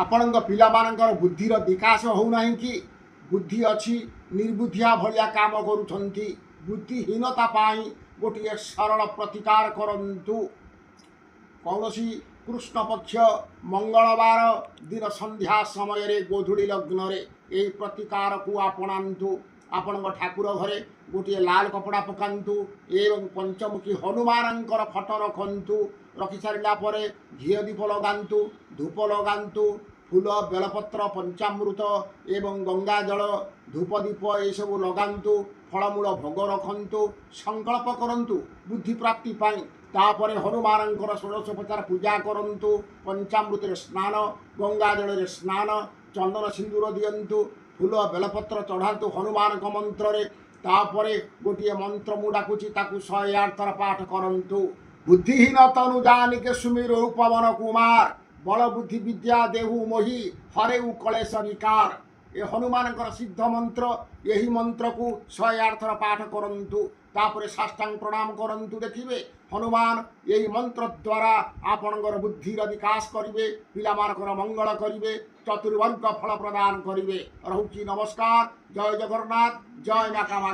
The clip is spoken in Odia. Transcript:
ଆପଣଙ୍କ ପିଲାମାନଙ୍କର ବୁଦ୍ଧିର ବିକାଶ ହେଉନାହିଁ କି ବୁଦ୍ଧି ଅଛି ନିର୍ବୁଦ୍ଧିଆ ଭଳିଆ କାମ କରୁଛନ୍ତି। ବୁଦ୍ଧିହୀନତା ପାଇଁ ଗୋଟିଏ ସରଳ ପ୍ରତିକାର କରନ୍ତୁ। କୌଣସି କୃଷ୍ଣପକ୍ଷ ମଙ୍ଗଳବାର ଦିନ ସନ୍ଧ୍ୟା ସମୟରେ ଗୋଧୂଳି ଲଗ୍ନରେ ଏହି ପ୍ରତିକାରକୁ ଆପଣାନ୍ତୁ। ଆପଣଙ୍କ ଠାକୁର ଘରେ ଗୋଟିଏ ଲାଲ କପଡ଼ା ପକାନ୍ତୁ ଏବଂ ପଞ୍ଚମୁଖୀ ହନୁମାନଙ୍କର ଫଟୋ ରଖନ୍ତୁ। ରଖିସାରିଲା ପରେ ଘିଅ ଦୀପ ଲଗାନ୍ତୁ, ଧୂପ ଲଗାନ୍ତୁ, ଫୁଲ ବେଲପତ୍ର ପଞ୍ଚାମୃତ ଏବଂ ଗଙ୍ଗା ଜଳ ଧୂପ ଦୀପ ଏସବୁ ଲଗାନ୍ତୁ। ଫଳମୂଳ ଭୋଗ ରଖନ୍ତୁ, ସଂକଳ୍ପ କରନ୍ତୁ ବୁଦ୍ଧି ପ୍ରାପ୍ତି ପାଇଁ। ତାପରେ ହନୁମାନଙ୍କର ଷୋଡ଼ଶୋପଚାର ପୂଜା କରନ୍ତୁ। ପଞ୍ଚାମୃତରେ ସ୍ନାନ, ଗଙ୍ଗା ଜଳରେ ସ୍ନାନ, ଚନ୍ଦନ ସିନ୍ଦୁର ଦିଅନ୍ତୁ, ଫୁଲ ବେଲପତ୍ର ଚଢ଼ାନ୍ତୁ ହନୁମାନଙ୍କ ମନ୍ତ୍ରରେ। ତାପରେ ଗୋଟିଏ ମନ୍ତ୍ର ମୁଁ ଡାକୁଛି, ତାକୁ 108 ଥର ପାଠ କରନ୍ତୁ। ବୁଦ୍ଧିହୀନ ତନୁ ଜାନିକେ ସୁମିର ପବନ କୁମାର, ବଳ ବୁଦ୍ଧି ବିଦ୍ୟା ଦେହୁ ମୋହି, ହରେଉ କଳେଶ ବିକାର। ଏ ହନୁମାନଙ୍କର ସିଦ୍ଧ ମନ୍ତ୍ର। ଏହି ମନ୍ତ୍ରକୁ 108 ଥର ପାଠ କରନ୍ତୁ। ତାପରେ ସାଷ୍ଟାଙ୍ଗ ପ୍ରଣାମ କରନ୍ତୁ। ଦେଖିବେ ହନୁମାନ ଏହି ମନ୍ତ୍ର ଦ୍ୱାରା ଆପଣଙ୍କର ବୁଦ୍ଧିର ବିକାଶ କରିବେ, ପିଲାମାନଙ୍କର ମଙ୍ଗଳ କରିବେ, ଚତୁର୍ବର୍ଗ ଫଳ ପ୍ରଦାନ କରିବେ। ରହୁଛି ନମସ୍କାର। ଜୟ ଜଗନ୍ନାଥ, ଜୟ ମା କାମାକ୍ଷା।